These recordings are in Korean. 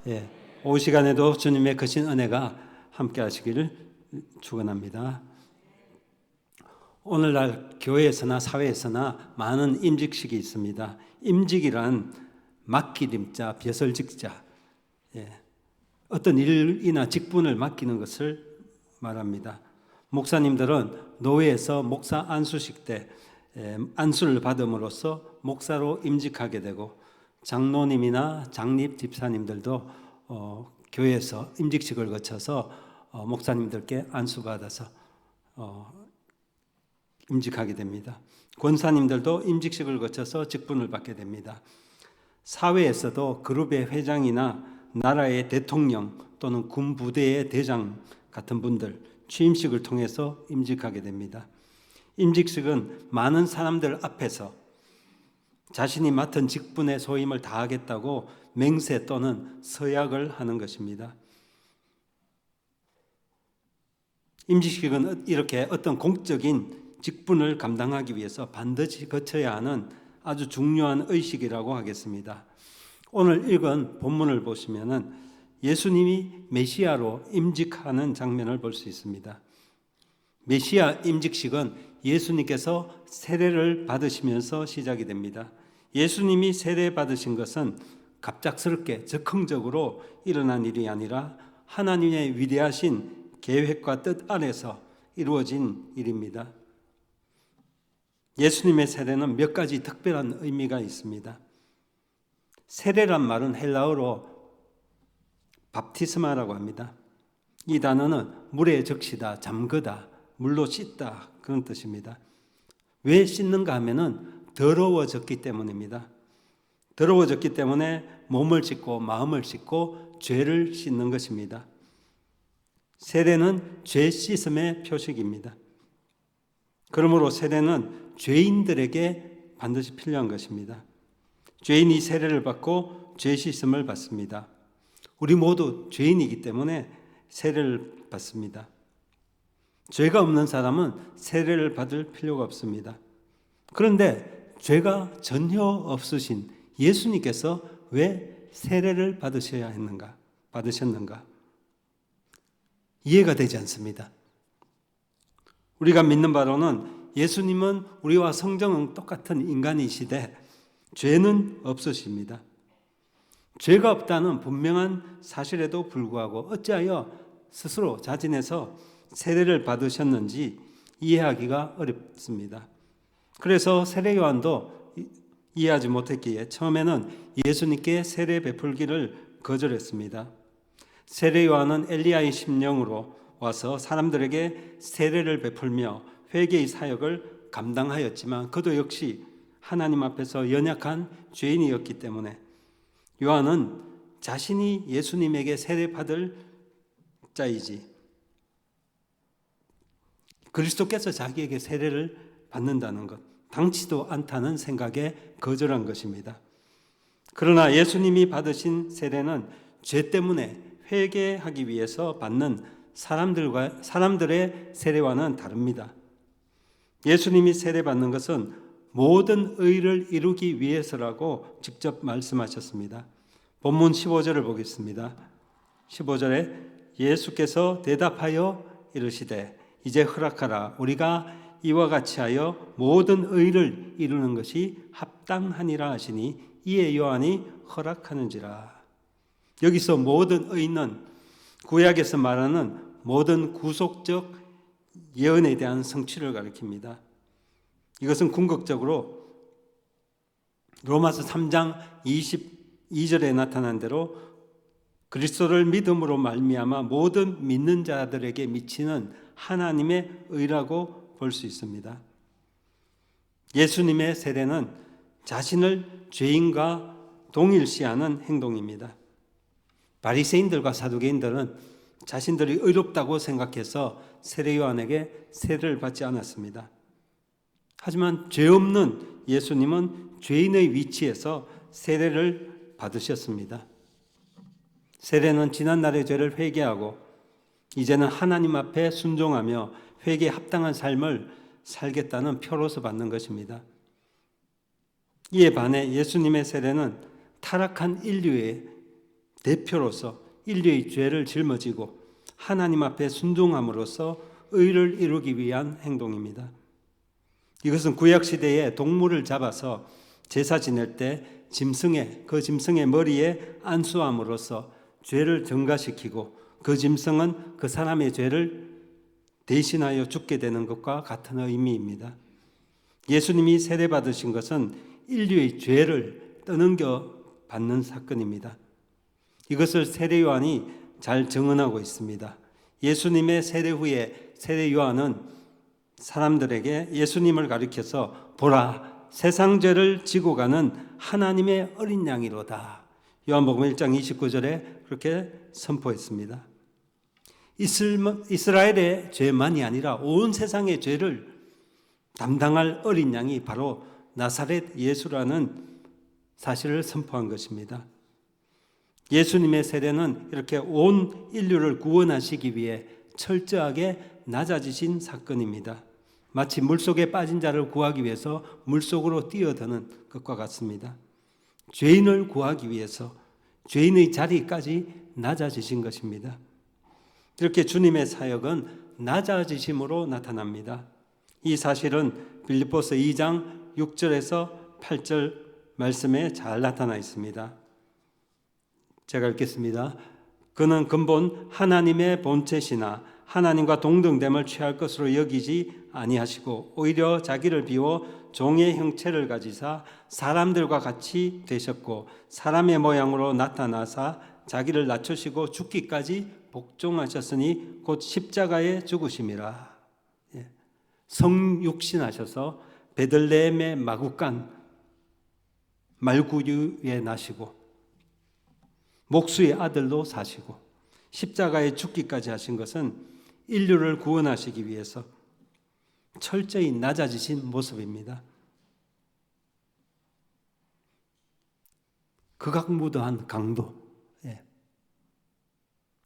예, 오후 시간에도 주님의 크신 은혜가 함께 하시기를 축원합니다. 오늘날 교회에서나 사회에서나 많은 임직식이 있습니다. 임직이란 맡길 임자, 벼슬직자, 어떤 일이나 직분을 맡기는 것을 말합니다. 목사님들은 노회에서 목사 안수식 때 안수를 받음으로써 목사로 임직하게 되고, 장로님이나 장립 집사님들도 교회에서 임직식을 거쳐서 목사님들께 안수받아서 임직하게 됩니다. 권사님들도 임직식을 거쳐서 직분을 받게 됩니다. 사회에서도 그룹의 회장이나 나라의 대통령 또는 군 부대의 대장 같은 분들 취임식을 통해서 임직하게 됩니다. 임직식은 많은 사람들 앞에서 자신이 맡은 직분의 소임을 다하겠다고 맹세 또는 서약을 하는 것입니다. 임직식은 이렇게 어떤 공적인 직분을 감당하기 위해서 반드시 거쳐야 하는 아주 중요한 의식이라고 하겠습니다. 오늘 읽은 본문을 보시면은 예수님이 메시아로 임직하는 장면을 볼 수 있습니다. 메시아 임직식은 예수님께서 세례를 받으시면서 시작이 됩니다. 예수님이 세례 받으신 것은 갑작스럽게 즉흥적으로 일어난 일이 아니라 하나님의 위대하신 계획과 뜻 안에서 이루어진 일입니다. 예수님의 세례는 몇 가지 특별한 의미가 있습니다. 세례란 말은 헬라어로 밥티스마라고 합니다. 이 단어는 물에 적시다, 잠그다, 물로 씻다 그런 뜻입니다. 왜 씻는가 하면은 더러워졌기 때문입니다. 더러워졌기 때문에 몸을 씻고 마음을 씻고 죄를 씻는 것입니다. 세례는 죄 씻음의 표식입니다. 그러므로 세례는 죄인들에게 반드시 필요한 것입니다. 죄인이 세례를 받고 죄 씻음을 받습니다. 우리 모두 죄인이기 때문에 세례를 받습니다. 죄가 없는 사람은 세례를 받을 필요가 없습니다. 그런데 죄가 전혀 없으신 예수님께서 왜 세례를 받으셨는가? 이해가 되지 않습니다. 우리가 믿는 바로는 예수님은 우리와 성정은 똑같은 인간이시되 죄는 없으십니다. 죄가 없다는 분명한 사실에도 불구하고 어찌하여 스스로 자진해서 세례를 받으셨는지 이해하기가 어렵습니다. 그래서 세례 요한도 이해하지 못했기에 처음에는 예수님께 세례 베풀기를 거절했습니다. 세례 요한은 엘리야의 심령으로 와서 사람들에게 세례를 베풀며 회개의 사역을 감당하였지만 그도 역시 하나님 앞에서 연약한 죄인이었기 때문에 요한은 자신이 예수님에게 세례 받을 자이지 그리스도께서 자기에게 세례를 받는다는 것, 당치도 않다는 생각에 거절한 것입니다. 그러나 예수님이 받으신 세례는 죄 때문에 회개하기 위해서 받는 사람들의 세례와는 다릅니다. 예수님이 세례받는 것은 모든 의를 이루기 위해서라고 직접 말씀하셨습니다. 본문 15절을 보겠습니다. 15절에 예수께서 대답하여 이르시되 이제 허락하라. 우리가 이와 같이 하여 모든 의를 이루는 것이 합당하니라 하시니 이에 요한이 허락하는지라. 여기서 모든 의는 구약에서 말하는 모든 구속적 예언에 대한 성취를 가리킵니다. 이것은 궁극적으로 로마서 3장 22절에 나타난 대로 그리스도를 믿음으로 말미암아 모든 믿는 자들에게 미치는 하나님의 의라고 볼 수 있습니다. 예수님의 세례는 자신을 죄인과 동일시하는 행동입니다. 바리새인들과 사두개인들은 자신들이 의롭다고 생각해서 세례 요한에게 세례를 받지 않았습니다. 하지만 죄 없는 예수님은 죄인의 위치에서 세례를 받으셨습니다. 세례는 지난날의 죄를 회개하고 이제는 하나님 앞에 순종하며 회개에 합당한 삶을 살겠다는 표로서 받는 것입니다. 이에 반해 예수님의 세례는 타락한 인류의 대표로서 인류의 죄를 짊어지고 하나님 앞에 순종함으로써 의를 이루기 위한 행동입니다. 이것은 구약시대에 동물을 잡아서 제사 지낼 때 그 짐승의 머리에 안수함으로써 죄를 전가시키고 그 짐승은 그 사람의 죄를 대신하여 죽게 되는 것과 같은 의미입니다. 예수님이 세례받으신 것은 인류의 죄를 떠넘겨 받는 사건입니다. 이것을 세례 요한이 잘 증언하고 있습니다. 예수님의 세례 후에 세례 요한은 사람들에게 예수님을 가리켜서 보라, 세상 죄를 지고 가는 하나님의 어린 양이로다. 요한복음 1장 29절에 그렇게 선포했습니다. 이스라엘의 죄만이 아니라 온 세상의 죄를 담당할 어린 양이 바로 나사렛 예수라는 사실을 선포한 것입니다. 예수님의 세례는 이렇게 온 인류를 구원하시기 위해 철저하게 낮아지신 사건입니다. 마치 물속에 빠진 자를 구하기 위해서 물속으로 뛰어드는 것과 같습니다. 죄인을 구하기 위해서 죄인의 자리까지 낮아지신 것입니다. 이렇게 주님의 사역은 낮아지심으로 나타납니다. 이 사실은 빌립보서 2장 6절에서 8절 말씀에 잘 나타나 있습니다. 제가 읽겠습니다. 그는 근본 하나님의 본체시나 하나님과 동등됨을 취할 것으로 여기지 아니하시고 오히려 자기를 비워 종의 형체를 가지사 사람들과 같이 되셨고 사람의 모양으로 나타나사 자기를 낮추시고 죽기까지 복종하셨으니 곧 십자가에 죽으심이라. 성육신하셔서 베들레헴의 마구간 말구유에 나시고 목수의 아들로 사시고 십자가에 죽기까지 하신 것은 인류를 구원하시기 위해서 철저히 낮아지신 모습입니다. 극악무도한 강도,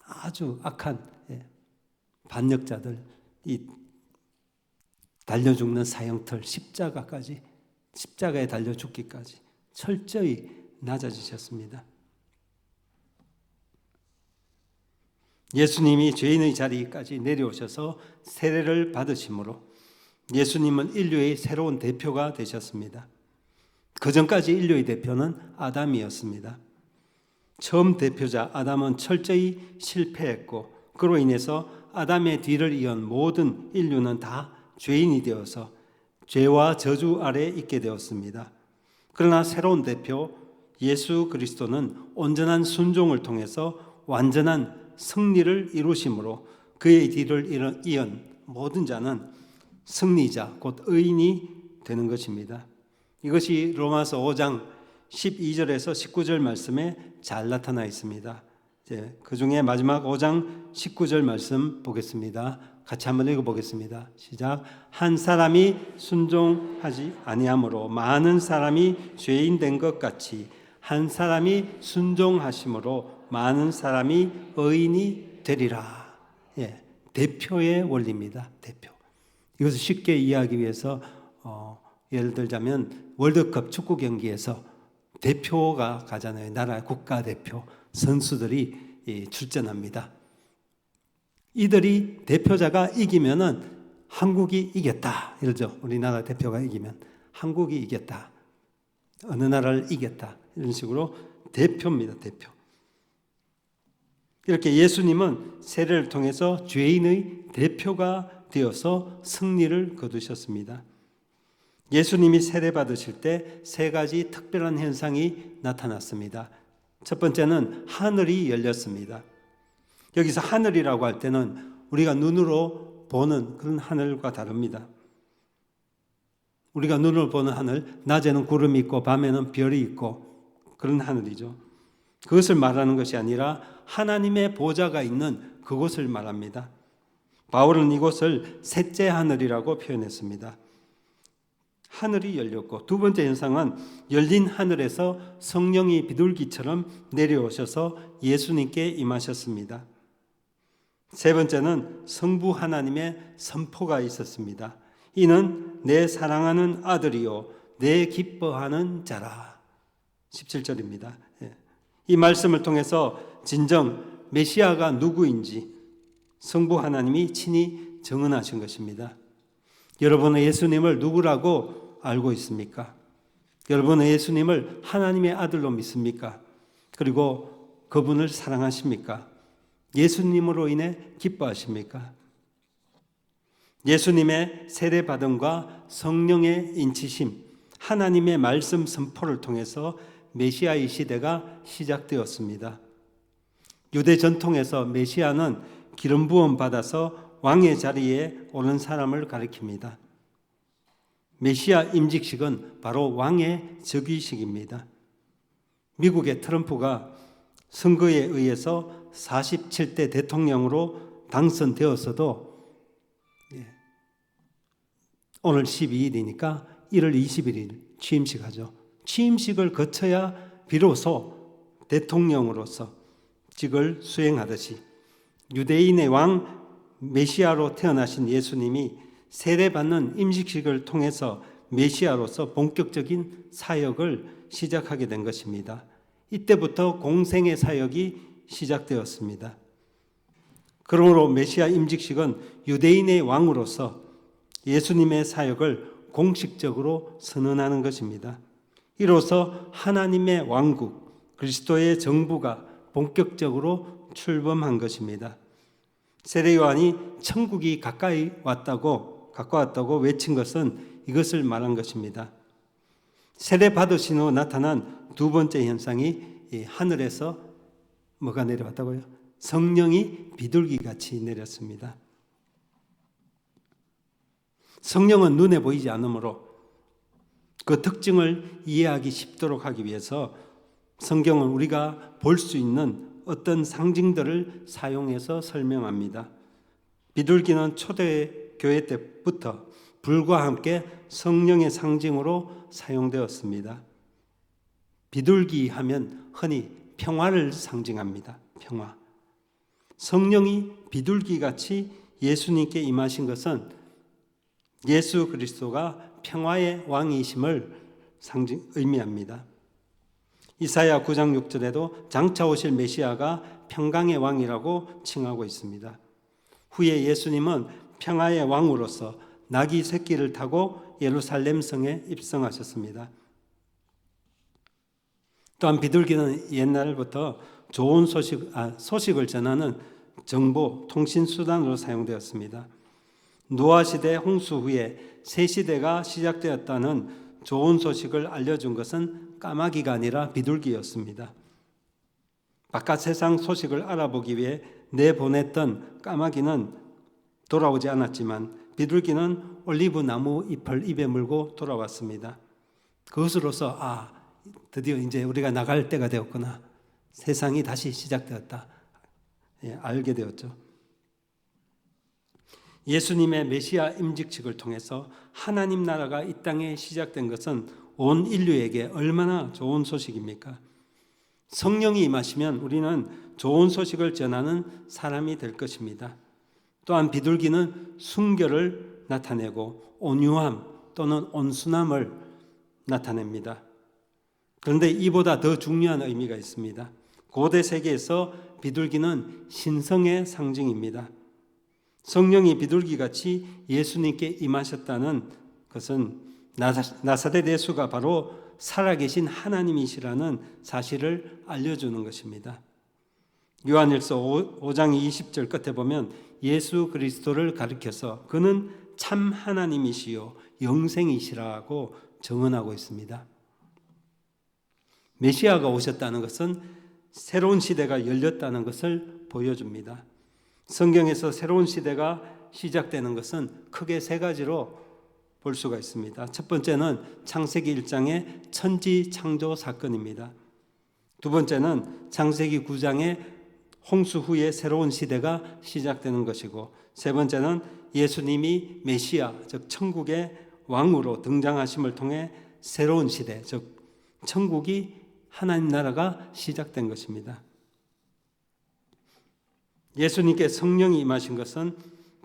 아주 악한 반역자들, 이 달려 죽는 사형틀, 십자가에 달려 죽기까지 철저히 낮아지셨습니다. 예수님이 죄인의 자리까지 내려오셔서 세례를 받으심으로 예수님은 인류의 새로운 대표가 되셨습니다. 그 전까지 인류의 대표는 아담이었습니다. 처음 대표자 아담은 철저히 실패했고 그로 인해서 아담의 뒤를 이은 모든 인류는 다 죄인이 되어서 죄와 저주 아래 있게 되었습니다. 그러나 새로운 대표 예수 그리스도는 온전한 순종을 통해서 완전한 승리를 이루심으로 그의 뒤를 이은 모든 자는 승리자 곧 의인이 되는 것입니다. 이것이 로마서 5장 12절에서 19절 말씀에 잘 나타나 있습니다. 그 중에 마지막 5장 19절 말씀 보겠습니다. 같이 한번 읽어보겠습니다. 시작. 한 사람이 순종하지 아니함으로 많은 사람이 죄인 된 것 같이 한 사람이 순종하심으로 많은 사람이 의인이 되리라. 대표의 원리입니다. 대표. 이것을 쉽게 이해하기 위해서 예를 들자면 월드컵 축구 경기에서 대표가 가잖아요. 나라 국가대표 선수들이 출전합니다. 이들이 대표자가 이기면은 한국이 이겼다 이러죠. 우리나라 대표가 이기면 한국이 이겼다. 어느 나라를 이겼다. 이런 식으로 대표입니다. 대표. 이렇게 예수님은 세례를 통해서 죄인의 대표가 되어서 승리를 거두셨습니다. 예수님이 세례 받으실 때 세 가지 특별한 현상이 나타났습니다. 첫 번째는 하늘이 열렸습니다. 여기서 하늘이라고 할 때는 우리가 눈으로 보는 그런 하늘과 다릅니다. 우리가 눈으로 보는 하늘, 낮에는 구름이 있고 밤에는 별이 있고 그런 하늘이죠. 그것을 말하는 것이 아니라 하나님의 보좌가 있는 그곳을 말합니다. 바울은 이곳을 셋째 하늘이라고 표현했습니다. 하늘이 열렸고 두 번째 현상은 열린 하늘에서 성령이 비둘기처럼 내려오셔서 예수님께 임하셨습니다. 세 번째는 성부 하나님의 선포가 있었습니다. 이는 내 사랑하는 아들이요 내 기뻐하는 자라. 17절입니다. 이 말씀을 통해서 진정 메시아가 누구인지 성부 하나님이 친히 증언하신 것입니다. 여러분은 예수님을 누구라고 알고 있습니까? 여러분은 예수님을 하나님의 아들로 믿습니까? 그리고 그분을 사랑하십니까? 예수님으로 인해 기뻐하십니까? 예수님의 세례받음과 성령의 인치심, 하나님의 말씀 선포를 통해서 메시아의 시대가 시작되었습니다. 유대 전통에서 메시아는 기름 부음 받아서 왕의 자리에 오른 사람을 가리킵니다. 메시아 임직식은 바로 왕의 즉위식입니다. 미국의 트럼프가 선거에 의해서 47대 대통령으로 당선되었어도 오늘 12일이니까 1월 21일 취임식 하죠. 취임식을 거쳐야 비로소 대통령으로서 직을 수행하듯이 유대인의 왕 메시아로 태어나신 예수님이 세례받는 임직식을 통해서 메시아로서 본격적인 사역을 시작하게 된 것입니다. 이때부터 공생의 사역이 시작되었습니다. 그러므로 메시아 임직식은 유대인의 왕으로서 예수님의 사역을 공식적으로 선언하는 것입니다. 이로써 하나님의 왕국, 그리스도의 정부가 본격적으로 출범한 것입니다. 세례 요한이 천국이 가까이 왔다고 외친 것은 이것을 말한 것입니다. 세례 받으신 후 나타난 두 번째 현상이 하늘에서 뭐가 내려왔다고요? 성령이 비둘기같이 내렸습니다. 성령은 눈에 보이지 않으므로 그 특징을 이해하기 쉽도록 하기 위해서 성경은 우리가 볼 수 있는 어떤 상징들을 사용해서 설명합니다. 비둘기는 초대교회 때부터 불과 함께 성령의 상징으로 사용되었습니다. 비둘기 하면 흔히 평화를 상징합니다. 평화. 성령이 비둘기같이 예수님께 임하신 것은 예수 그리스도가 평화의 왕이심을 의미합니다. 이사야 9장 6절에도 장차 오실 메시아가 평강의 왕이라고 칭하고 있습니다. 후에 예수님은 평화의 왕으로서 나귀 새끼를 타고 예루살렘 성에 입성하셨습니다. 또한 비둘기는 옛날부터 좋은 소식을 전하는 정보, 통신 수단으로 사용되었습니다. 노아 시대 홍수 후에 새 시대가 시작되었다는 좋은 소식을 알려준 것은 까마귀가 아니라 비둘기였습니다. 바깥 세상 소식을 알아보기 위해 내보냈던 까마귀는 돌아오지 않았지만 비둘기는 올리브 나무 잎을 입에 물고 돌아왔습니다. 그것으로서 드디어 이제 우리가 나갈 때가 되었구나. 세상이 다시 시작되었다. 알게 되었죠. 예수님의 메시아 임직식을 통해서 하나님 나라가 이 땅에 시작된 것은 온 인류에게 얼마나 좋은 소식입니까? 성령이 임하시면 우리는 좋은 소식을 전하는 사람이 될 것입니다. 또한 비둘기는 순결을 나타내고 온유함 또는 온순함을 나타냅니다. 그런데 이보다 더 중요한 의미가 있습니다. 고대 세계에서 비둘기는 신성의 상징입니다. 성령이 비둘기같이 예수님께 임하셨다는 것은 나사렛 예수가 바로 살아계신 하나님이시라는 사실을 알려주는 것입니다. 요한일서 5장 20절 끝에 보면 예수 그리스도를 가리켜서 그는 참 하나님이시요 영생이시라고 증언하고 있습니다. 메시아가 오셨다는 것은 새로운 시대가 열렸다는 것을 보여줍니다. 성경에서 새로운 시대가 시작되는 것은 크게 세 가지로 볼 수가 있습니다. 첫 번째는 창세기 1장의 천지 창조 사건입니다. 두 번째는 창세기 9장의 홍수 후에 새로운 시대가 시작되는 것이고, 세 번째는 예수님이 메시아, 즉 천국의 왕으로 등장하심을 통해 새로운 시대, 즉 천국이 하나님 나라가 시작된 것입니다. 예수님께 성령이 임하신 것은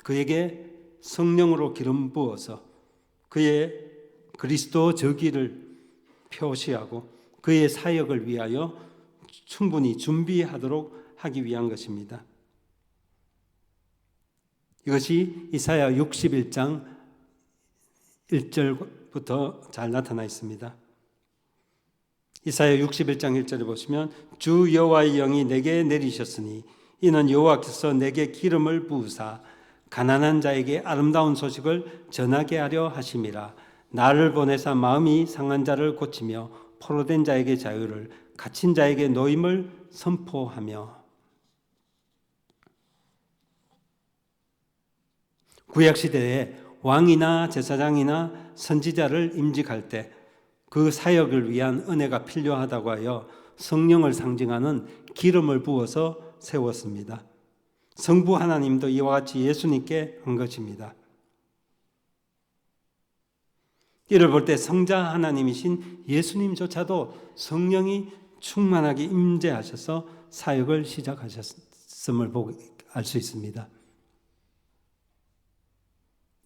그에게 성령으로 기름 부어서 그의 그리스도 저기를 표시하고 그의 사역을 위하여 충분히 준비하도록 하기 위한 것입니다. 이것이 이사야 61장 1절부터 잘 나타나 있습니다. 이사야 61장 1절에 보시면 주 여호와의 영이 내게 내리셨으니 이는 여호와께서 내게 기름을 부으사 가난한 자에게 아름다운 소식을 전하게 하려 하심이라. 나를 보내사 마음이 상한 자를 고치며 포로된 자에게 자유를, 갇힌 자에게 노임을 선포하며. 구약시대에 왕이나 제사장이나 선지자를 임직할 때 그 사역을 위한 은혜가 필요하다고 하여 성령을 상징하는 기름을 부어서 세웠습니다. 성부 하나님도 이와 같이 예수님께 한 것입니다. 이를 볼 때 성자 하나님이신 예수님조차도 성령이 충만하게 임재하셔서 사역을 시작하셨음을 알 수 있습니다.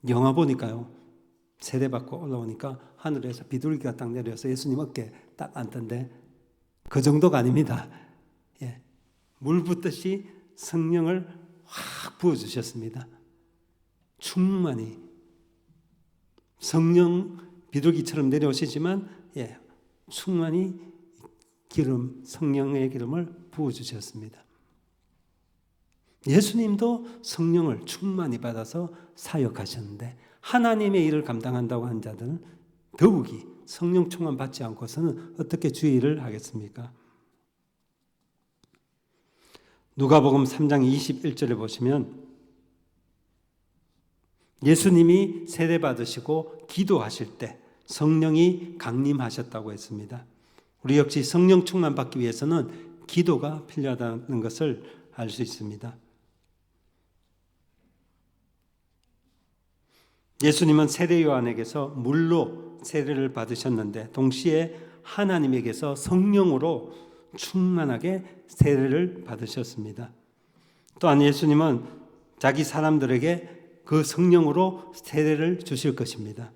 영화 보니까요, 세례받고 올라오니까 하늘에서 비둘기가 딱 내려서 예수님 어깨에 딱 앉던데 그 정도가 아닙니다. 예, 물 붓듯이 성령을 확 부어주셨습니다. 충만히 성령 비둘기처럼 내려오시지만 충만히 기름, 성령의 기름을 부어주셨습니다. 예수님도 성령을 충만히 받아서 사역하셨는데 하나님의 일을 감당한다고 하는 자들은 더욱이 성령 충만 받지 않고서는 어떻게 주의 일을 하겠습니까? 누가복음 3장 21절에 보시면 예수님이 세례받으시고 기도하실 때 성령이 강림하셨다고 했습니다. 우리 역시 성령 충만 받기 위해서는 기도가 필요하다는 것을 알 수 있습니다. 예수님은 세례 요한에게서 물로 세례를 받으셨는데 동시에 하나님에게서 성령으로 충만하게 세례를 받으셨습니다. 또한 예수님은 자기 사람들에게 그 성령으로 세례를 주실 것입니다.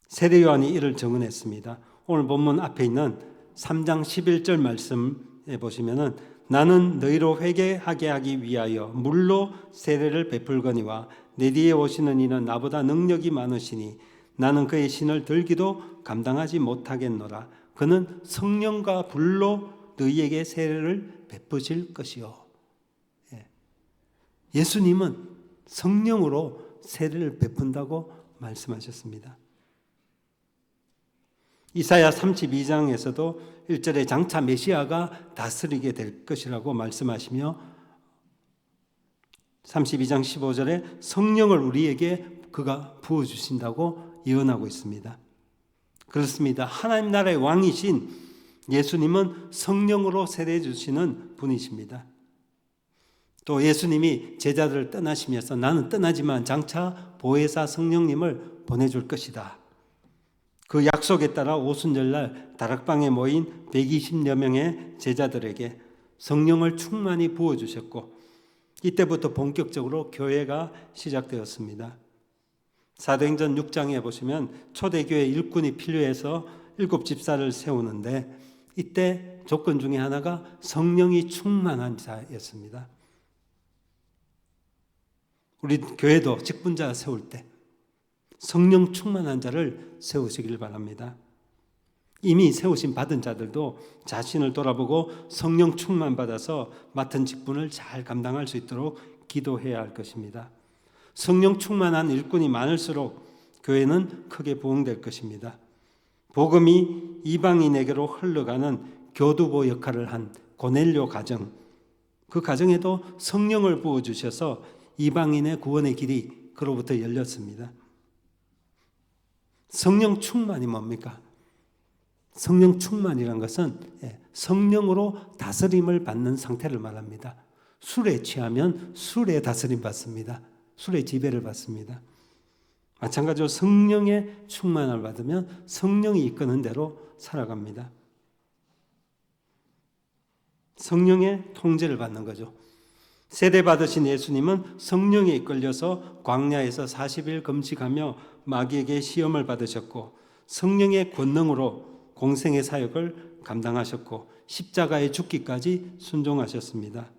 세례 요한이 이를 증언했습니다. 오늘 본문 앞에 있는 3장 11절 말씀에 보시면은 나는 너희로 회개하게 하기 위하여 물로 세례를 베풀거니와 내 뒤에 오시는 이는 나보다 능력이 많으시니 나는 그의 신을 들기도 감당하지 못하겠노라. 그는 성령과 불로 너희에게 세례를 베푸실 것이요. 예수님은 성령으로 세례를 베푼다고 말씀하셨습니다. 이사야 32장에서도 1절에 장차 메시아가 다스리게 될 것이라고 말씀하시며 32장 15절에 성령을 우리에게 그가 부어주신다고 예언하고 있습니다. 그렇습니다. 하나님 나라의 왕이신 예수님은 성령으로 세례해 주시는 분이십니다. 또 예수님이 제자들을 떠나시면서 나는 떠나지만 장차 보혜사 성령님을 보내줄 것이다. 그 약속에 따라 오순절날 다락방에 모인 120여 명의 제자들에게 성령을 충만히 부어주셨고 이때부터 본격적으로 교회가 시작되었습니다. 사도행전 6장에 보시면 초대교회 일꾼이 필요해서 7집사를 세우는데 이때 조건 중에 하나가 성령이 충만한 자였습니다. 우리 교회도 직분자 세울 때 성령 충만한 자를 세우시길 바랍니다. 이미 세우신 받은 자들도 자신을 돌아보고 성령 충만 받아서 맡은 직분을 잘 감당할 수 있도록 기도해야 할 것입니다. 성령 충만한 일꾼이 많을수록 교회는 크게 부흥될 것입니다. 복음이 이방인에게로 흘러가는 교두보 역할을 한 고넬료 가정, 그 가정에도 성령을 부어주셔서 이방인의 구원의 길이 그로부터 열렸습니다. 성령 충만이 뭡니까? 성령 충만이란 것은 성령으로 다스림을 받는 상태를 말합니다. 술에 취하면 술에 다스림 받습니다. 술의 지배를 받습니다. 마찬가지로 성령의 충만을 받으면 성령이 이끄는 대로 살아갑니다. 성령의 통제를 받는 거죠. 세례 받으신 예수님은 성령에 이끌려서 광야에서 40일 금식하며 마귀에게 시험을 받으셨고 성령의 권능으로 공생의 사역을 감당하셨고 십자가에 죽기까지 순종하셨습니다.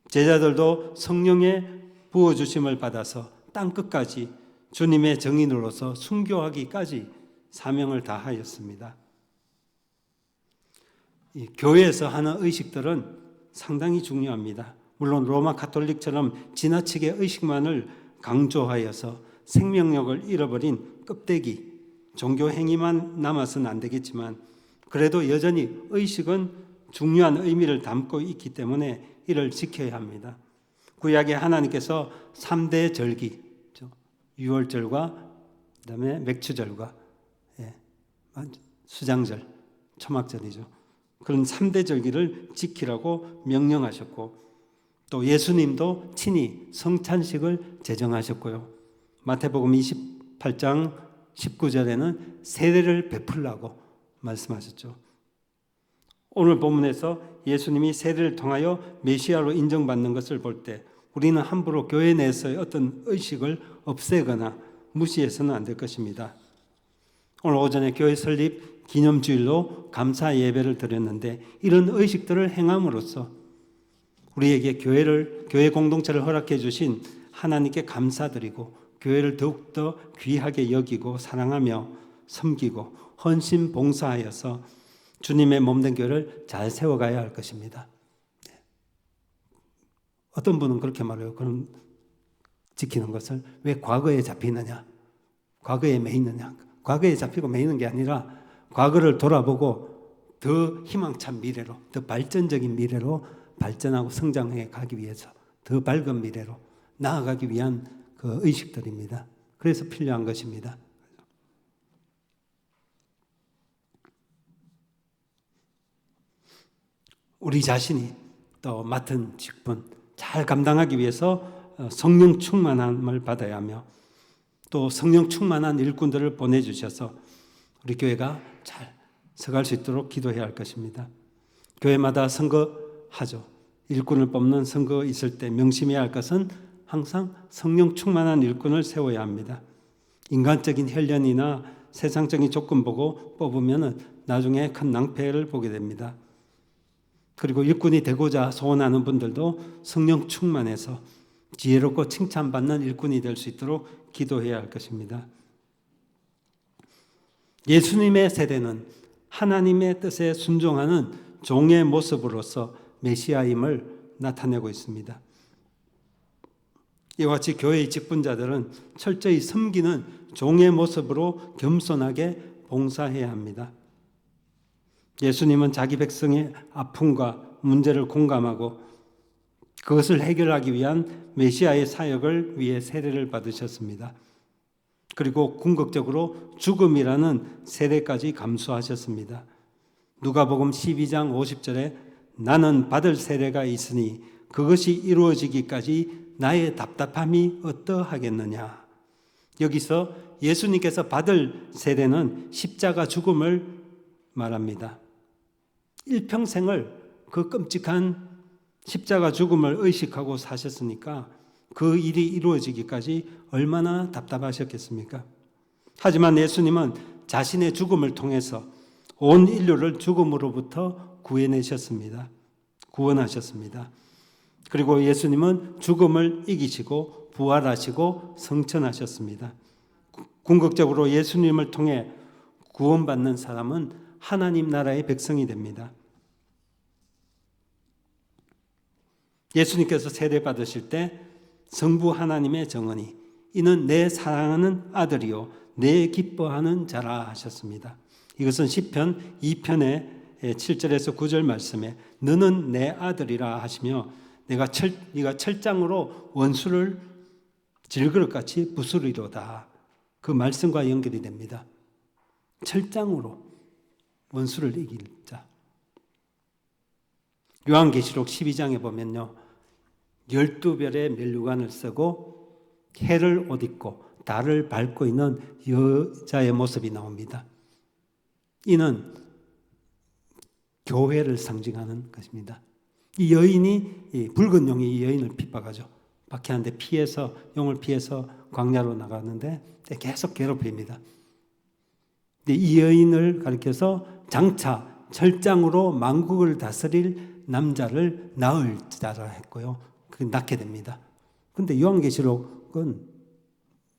제자들도 성령의 부어주심을 받아서 땅끝까지 주님의 증인으로서 순교하기까지 사명을 다하였습니다. 이 교회에서 하는 의식들은 상당히 중요합니다. 물론 로마 가톨릭처럼 지나치게 의식만을 강조하여서 생명력을 잃어버린 껍데기, 종교 행위만 남아서는 안 되겠지만 그래도 여전히 의식은 중요한 의미를 담고 있기 때문에 이를 지켜야 합니다. 구약에 하나님께서 3대 절기, 유월절과 그다음에 맥추절과 수장절, 초막절이죠. 그런 3대 절기를 지키라고 명령하셨고 또 예수님도 친히 성찬식을 제정하셨고요. 마태복음 28장 19절에는 세례를 베풀라고 말씀하셨죠. 오늘 본문에서 예수님이 세례를 통하여 메시아로 인정받는 것을 볼 때 우리는 함부로 교회 내에서의 어떤 의식을 없애거나 무시해서는 안 될 것입니다. 오늘 오전에 교회 설립 기념주일로 감사 예배를 드렸는데 이런 의식들을 행함으로써 우리에게 교회 공동체를 허락해 주신 하나님께 감사드리고 교회를 더욱더 귀하게 여기고 사랑하며 섬기고 헌신 봉사하여서 주님의 몸된 교회를 잘 세워가야 할 것입니다. 어떤 분은 그렇게 말해요. 그럼 지키는 것을 왜 과거에 잡히느냐? 과거에 매이느냐? 과거에 잡히고 매이는 게 아니라 과거를 돌아보고 더 희망찬 미래로, 더 발전적인 미래로 발전하고 성장해 가기 위해서 더 밝은 미래로 나아가기 위한 그 의식들입니다. 그래서 필요한 것입니다. 우리 자신이 또 맡은 직분 잘 감당하기 위해서 성령 충만함을 받아야 하며 또 성령 충만한 일꾼들을 보내주셔서 우리 교회가 잘 서갈 수 있도록 기도해야 할 것입니다. 교회마다 선거하죠. 일꾼을 뽑는 선거 있을 때 명심해야 할 것은 항상 성령 충만한 일꾼을 세워야 합니다. 인간적인 혈연이나 세상적인 조건 보고 뽑으면 나중에 큰 낭패를 보게 됩니다. 그리고 일꾼이 되고자 소원하는 분들도 성령 충만해서 지혜롭고 칭찬받는 일꾼이 될 수 있도록 기도해야 할 것입니다. 예수님의 세대는 하나님의 뜻에 순종하는 종의 모습으로서 메시아임을 나타내고 있습니다. 이와 같이 교회의 직분자들은 철저히 섬기는 종의 모습으로 겸손하게 봉사해야 합니다. 예수님은 자기 백성의 아픔과 문제를 공감하고 그것을 해결하기 위한 메시아의 사역을 위해 세례를 받으셨습니다. 그리고 궁극적으로 죽음이라는 세례까지 감수하셨습니다. 누가복음 12장 50절에 나는 받을 세례가 있으니 그것이 이루어지기까지 나의 답답함이 어떠하겠느냐. 여기서 예수님께서 받을 세례는 십자가 죽음을 말합니다. 일평생을 그 끔찍한 십자가 죽음을 의식하고 사셨으니까 그 일이 이루어지기까지 얼마나 답답하셨겠습니까? 하지만 예수님은 자신의 죽음을 통해서 온 인류를 죽음으로부터 구원하셨습니다. 그리고 예수님은 죽음을 이기시고 부활하시고 성천하셨습니다. 궁극적으로 예수님을 통해 구원받는 사람은 하나님 나라의 백성이 됩니다. 예수님께서 세례 받으실 때 성부 하나님의 정언이 이는 내 사랑하는 아들이요 내 기뻐하는 자라 하셨습니다. 이것은 시편 2편의 7절에서 9절 말씀에 너는 내 아들이라 하시며 네가 철장으로 원수를 질그릇같이 부수리로다. 그 말씀과 연결이 됩니다. 철장으로 원수를 이길 자. 요한계시록 12장에 보면요. 12별의 면류관을 쓰고 해를 옷 입고 달을 밟고 있는 여자의 모습이 나옵니다. 이는 교회를 상징하는 것입니다. 이 여인이 이 붉은 용이 이 여인을 핍박하죠. 박해하는데 피해서 용을 피해서 광야로 나갔는데 계속 괴롭힙니다. 이 여인을 가리켜서 장차 철장으로 만국을 다스릴 남자를 낳을 자라 했고요. 그 낳게 됩니다. 근데 요한계시록은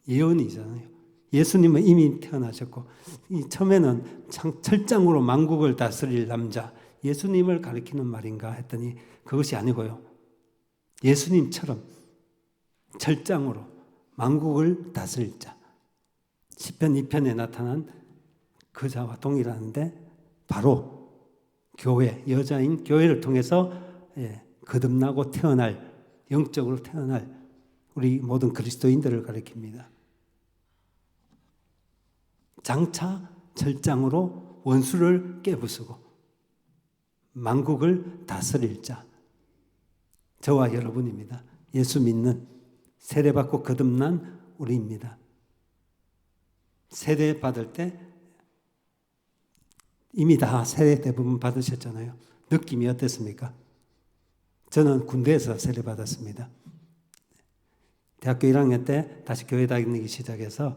예언이잖아요. 예수님은 이미 태어나셨고, 이 처음에는 철장으로 만국을 다스릴 남자, 예수님을 가리키는 말인가 했더니 그것이 아니고요. 예수님처럼 철장으로 만국을 다스릴 자. 시편 2편에 나타난 그 자와 동일한데 바로 교회, 여자인 교회를 통해서 거듭나고 태어날, 영적으로 태어날 우리 모든 그리스도인들을 가리킵니다. 장차 철장으로 원수를 깨부수고 만국을 다스릴 자, 저와 여러분입니다. 예수 믿는 세례받고 거듭난 우리입니다. 세례 받을 때 이미 다 세례 대부분 받으셨잖아요. 느낌이 어땠습니까? 저는 군대에서 세례 받았습니다. 대학교 1학년 때 다시 교회 다니기 시작해서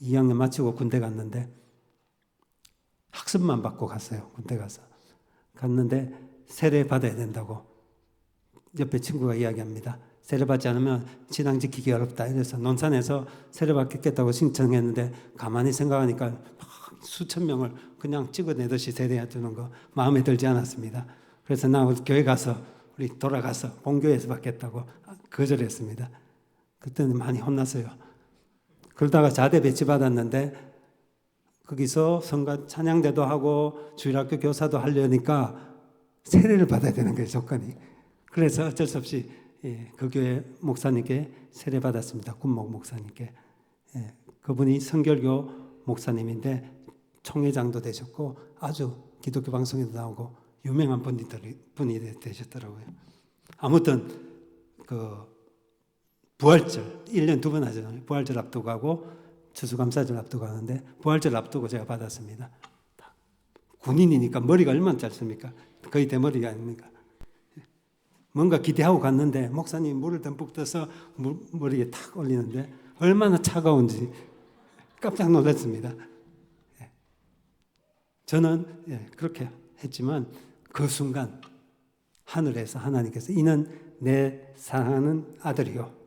2학년 마치고 군대 갔는데 학습만 받고 갔어요. 군대 가서 갔는데 세례 받아야 된다고 옆에 친구가 이야기합니다. 세례 받지 않으면 신앙 지키기 어렵다. 이래서 논산에서 세례 받겠다고 신청했는데 가만히 생각하니까 수천 명을 그냥 찍어내듯이 세례해 주는 거 마음에 들지 않았습니다. 그래서 나 교회 가서 우리 돌아가서 본교회에서 받겠다고 거절했습니다. 그때는 많이 혼났어요. 그러다가 자대 배치 받았는데 거기서 성가 찬양대도 하고 주일학교 교사도 하려니까 세례를 받아야 되는 거예요, 조건이. 그래서 어쩔 수 없이 그 교회 목사님께 세례 받았습니다. 군목 목사님께. 그분이 성결교 목사님인데 총회장도 되셨고 아주 기독교 방송에도 나오고 유명한 분이 되셨더라고요. 아무튼 그 부활절 1년 2번 하잖아요. 부활절 앞두고 하고 추수감사절 앞두고 하는데 부활절 앞두고 제가 받았습니다. 군인이니까 머리가 얼마나 짧습니까? 거의 대머리가 아닙니까? 뭔가 기대하고 갔는데 목사님이 물을 듬뿍 떠서 머리에 탁 올리는데 얼마나 차가운지 깜짝 놀랐습니다. 저는 그렇게 했지만 그 순간 하늘에서 하나님께서 이는 내 사랑하는 아들이요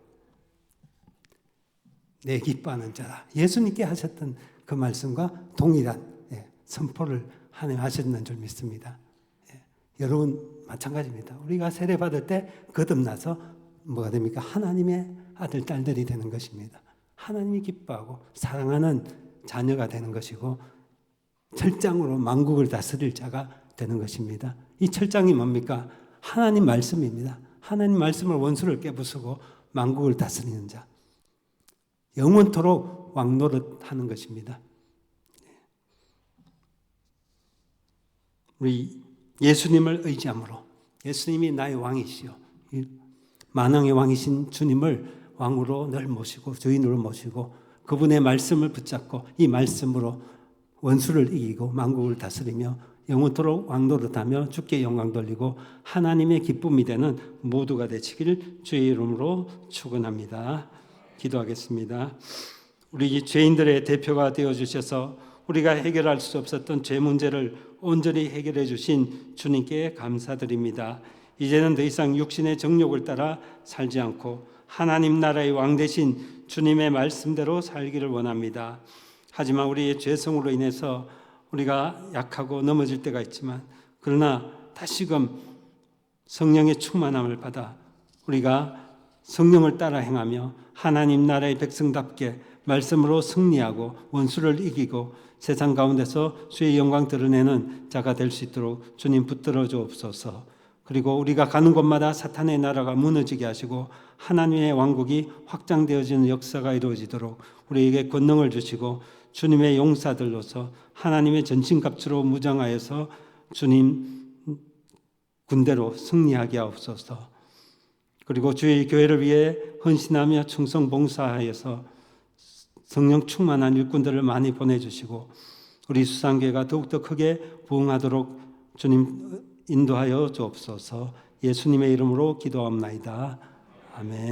내 기뻐하는 자라. 예수님께 하셨던 그 말씀과 동일한 선포를 하나님 하셨는 줄 믿습니다. 여러분 마찬가지입니다. 우리가 세례 받을 때 거듭나서 뭐가 됩니까? 하나님의 아들, 딸들이 되는 것입니다. 하나님이 기뻐하고 사랑하는 자녀가 되는 것이고 철장으로 만국을 다스릴 자가 되는 것입니다. 이 철장이 뭡니까? 하나님 말씀입니다. 하나님 말씀을 원수를 깨부수고 만국을 다스리는 자. 영원토록 왕노릇하는 것입니다. 우리 예수님을 의지함으로 예수님이 나의 왕이시요 만왕의 왕이신 주님을 왕으로 늘 모시고 주인으로 모시고 그분의 말씀을 붙잡고 이 말씀으로 원수를 이기고 만국을 다스리며 영원토록 왕노릇하며 주께 영광 돌리고 하나님의 기쁨이 되는 모두가 되시길 주의 이름으로 축원합니다. 기도하겠습니다. 우리 죄인들의 대표가 되어주셔서 우리가 해결할 수 없었던 죄 문제를 온전히 해결해 주신 주님께 감사드립니다. 이제는 더 이상 육신의 정욕을 따라 살지 않고 하나님 나라의 왕 되신 주님의 말씀대로 살기를 원합니다. 하지만 우리의 죄성으로 인해서 우리가 약하고 넘어질 때가 있지만 그러나 다시금 성령의 충만함을 받아 우리가 성령을 따라 행하며 하나님 나라의 백성답게 말씀으로 승리하고 원수를 이기고 세상 가운데서 주의 영광 드러내는 자가 될 수 있도록 주님 붙들어 주옵소서. 그리고 우리가 가는 곳마다 사탄의 나라가 무너지게 하시고 하나님의 왕국이 확장되어지는 역사가 이루어지도록 우리에게 권능을 주시고 주님의 용사들로서 하나님의 전신갑주로 무장하여서 주님 군대로 승리하게 하옵소서. 그리고 주의 교회를 위해 헌신하며 충성 봉사하여서 성령 충만한 일꾼들을 많이 보내주시고 우리 수상교회가 더욱더 크게 부흥하도록 주님 인도하여 주옵소서. 예수님의 이름으로 기도합나이다. 아멘.